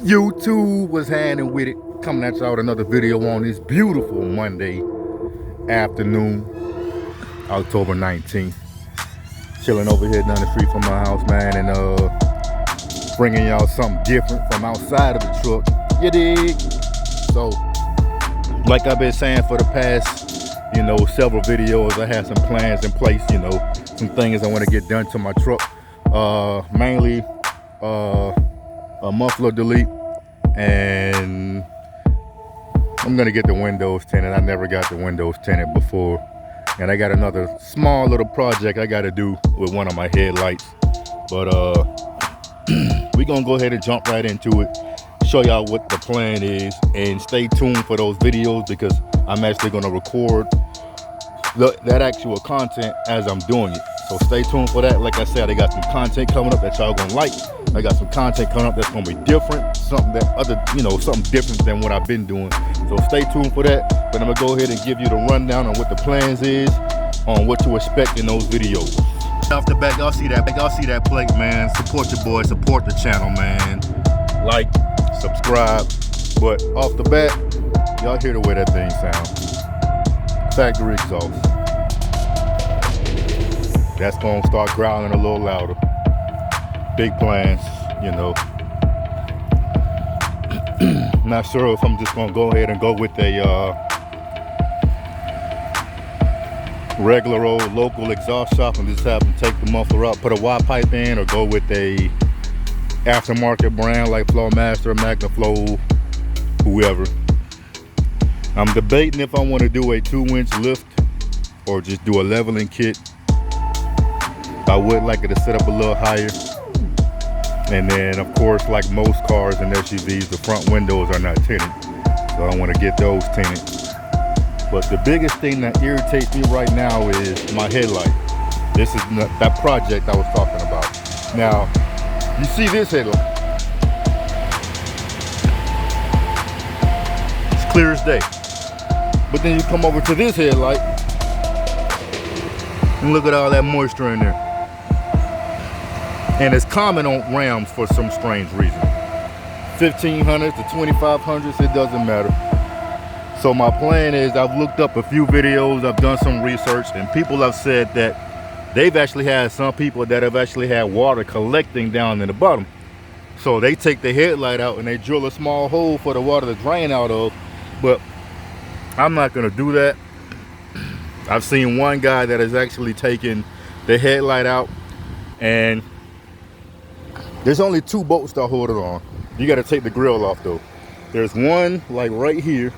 YouTube was handing with it, coming at y'all with another video on this beautiful Monday afternoon, October 19th. Chilling over here down the street from my house, man, and bringing y'all something different from outside of the truck. You dig? So, like I've been saying for the past, several videos, I have some plans in place, some things I want to get done to my truck. Mainly a muffler delete, and I'm gonna get the windows tinted. I never got the windows tinted before, and I got another small little project I gotta do with one of my headlights, but we gonna go ahead and jump right into it, show y'all what the plan is, and stay tuned for those videos because I'm actually gonna record that actual content as I'm doing it. So stay tuned for that. Like I said, I got some content coming up that y'all gonna like. I got some content coming up that's gonna be different, something different than what I've been doing. So stay tuned for that. But I'm gonna go ahead and give you the rundown on what the plans is, on what to expect in those videos. Off the back, y'all see that plate, man. Support your boy, support the channel, man. Like, subscribe. But off the bat, y'all hear the way that thing sounds. Factory exhaust. That's gonna start growling a little louder. Big plans, Not sure if I'm just gonna go ahead and go with a regular old local exhaust shop and just have them take the muffler out, put a Y pipe in, or go with a aftermarket brand like Flowmaster, MagnaFlow, whoever. I'm debating if I want to do a 2-inch lift or just do a leveling kit. I would like it to sit up a little higher. And then, of course, like most cars and SUVs, the front windows are not tinted. So I want to get those tinted. But the biggest thing that irritates me right now is my headlight. This is that project I was talking about. Now, you see this headlight. It's clear as day. But then you come over to this headlight and look at all that moisture in there. And it's common on Rams for some strange reason. 1500s to 2500s, it doesn't matter. So my plan is, I've looked up a few videos, I've done some research, and people have said that they've actually had some people that have actually had water collecting down in the bottom. So they take the headlight out and they drill a small hole for the water to drain out of. But I'm not gonna do that. I've seen one guy that has actually taken the headlight out, and there's only 2 bolts that hold it on. You got to take the grill off though. There's one like right here,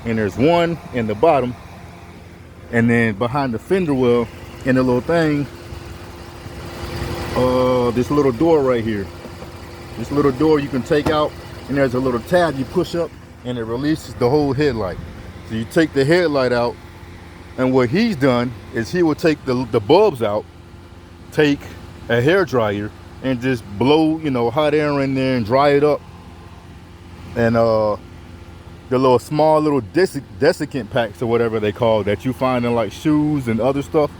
and there's one in the bottom, and then behind the fender well in the little thing, this little door right here. This little door you can take out, and there's a little tab you push up, and it releases the whole headlight. So you take the headlight out, and what he's done is he will take the bulbs out, take a hair dryer, and just blow, hot air in there and dry it up. And the little small little desiccant packs or whatever they call that you find in like shoes and other stuff,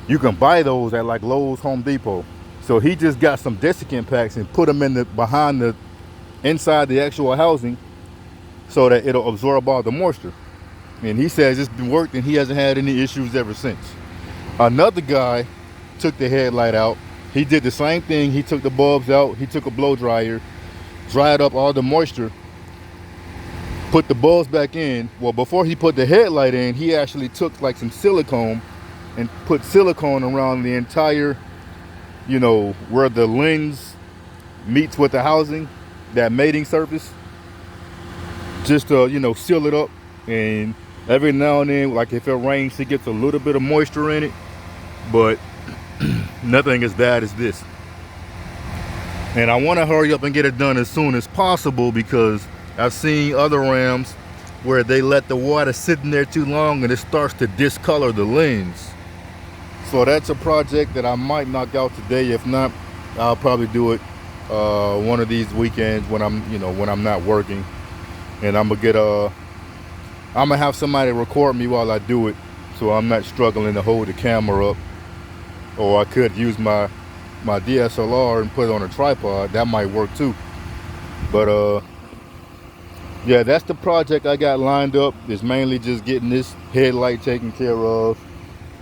you can buy those at like Lowe's, Home Depot. So he just got some desiccant packs and put them in inside the actual housing, so that it'll absorb all the moisture. And he says it's been worked and he hasn't had any issues ever since. Another guy took the headlight out. He did the same thing. He took the bulbs out. He took a blow dryer, dried up all the moisture, put the bulbs back in. Well, before he put the headlight in, he actually took like some silicone and put silicone around the entire, where the lens meets with the housing, that mating surface, just to seal it up. And every now and then, like if it rains, it gets a little bit of moisture in it, but nothing as bad as this. And I want to hurry up and get it done as soon as possible, because I've seen other Rams where they let the water sit in there too long and it starts to discolor the lens. So that's a project that I might knock out today. If not, I'll probably do it one of these weekends when I'm not working. And I'm gonna have somebody record me while I do it, so I'm not struggling to hold the camera up. Or I could use my DSLR and put it on a tripod. That might work too. But yeah, that's the project I got lined up. It's mainly just getting this headlight taken care of,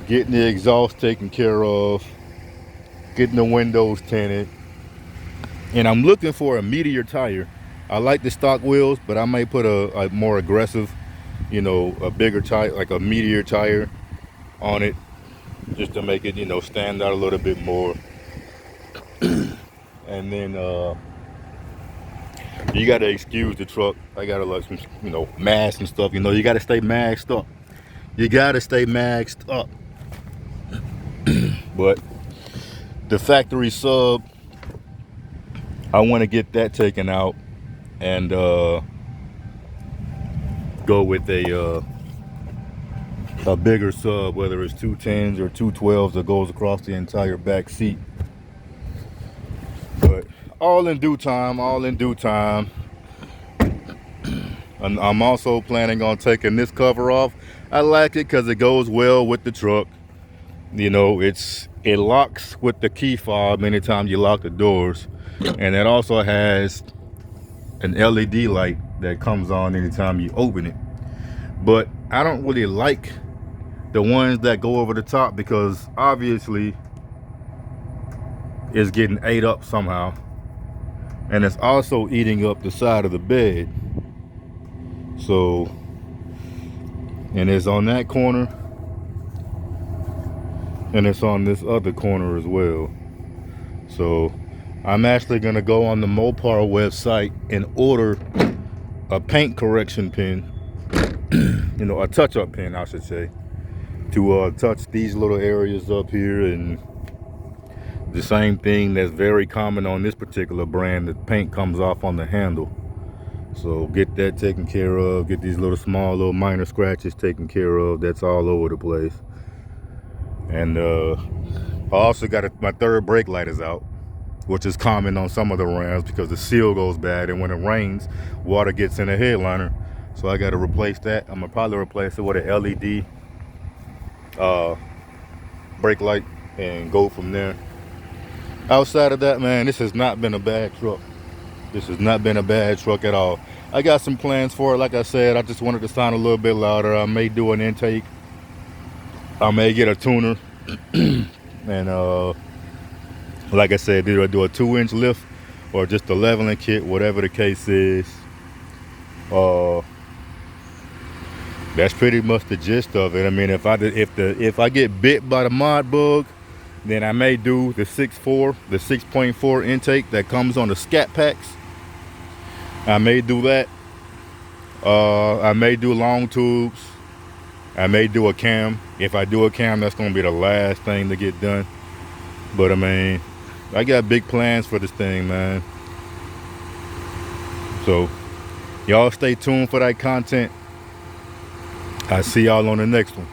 getting the exhaust taken care of, getting the windows tinted. And I'm looking for a meteor tire. I like the stock wheels, but I might put a more aggressive, you know, a bigger tire, like a meteor tire on it, just to make it, you know, stand out a little bit more. And then you gotta excuse the truck. I gotta like some, you know, mask and stuff. You know, you gotta stay masked up. You gotta stay masked up. But the factory sub, I want to get that taken out and go with a bigger sub, whether it's 210s or 212s that goes across the entire back seat. But all in due time, all in due time. And I'm also planning on taking this cover off. I like it because it goes well with the truck. You know, it locks with the key fob anytime you lock the doors. And it also has an LED light that comes on anytime you open it. But I don't really like the ones that go over the top because obviously it's getting ate up somehow. And it's also eating up the side of the bed. So, and it's on that corner and it's on this other corner as well. So I'm actually gonna go on the Mopar website and order a paint correction pen, you know, a touch-up pen I should say, to touch these little areas up here. And the same thing that's very common on this particular brand, the paint comes off on the handle. So get that taken care of, get these little small little minor scratches taken care of. That's all over the place. And I also got my third brake light is out, which is common on some of the Rams because the seal goes bad, and when it rains, water gets in the headliner. So I got to replace that. I'm gonna probably replace it with an LED brake light and go from there. Outside of that, man, this has not been a bad truck. This has not been a bad truck at all. I got some plans for it. Like I said, I just wanted to sound a little bit louder. I may do an intake. I may get a tuner. And like I said, either I do a 2-inch lift or just a leveling kit, whatever the case is. That's pretty much the gist of it. I mean, if I get bit by the mod bug, then I may do the 6.4 intake that comes on the scat packs. I may do that. I may do long tubes. I may do a cam. If I do a cam, that's gonna be the last thing to get done. But I mean, I got big plans for this thing, man. So y'all stay tuned for that content. I'll see y'all on the next one.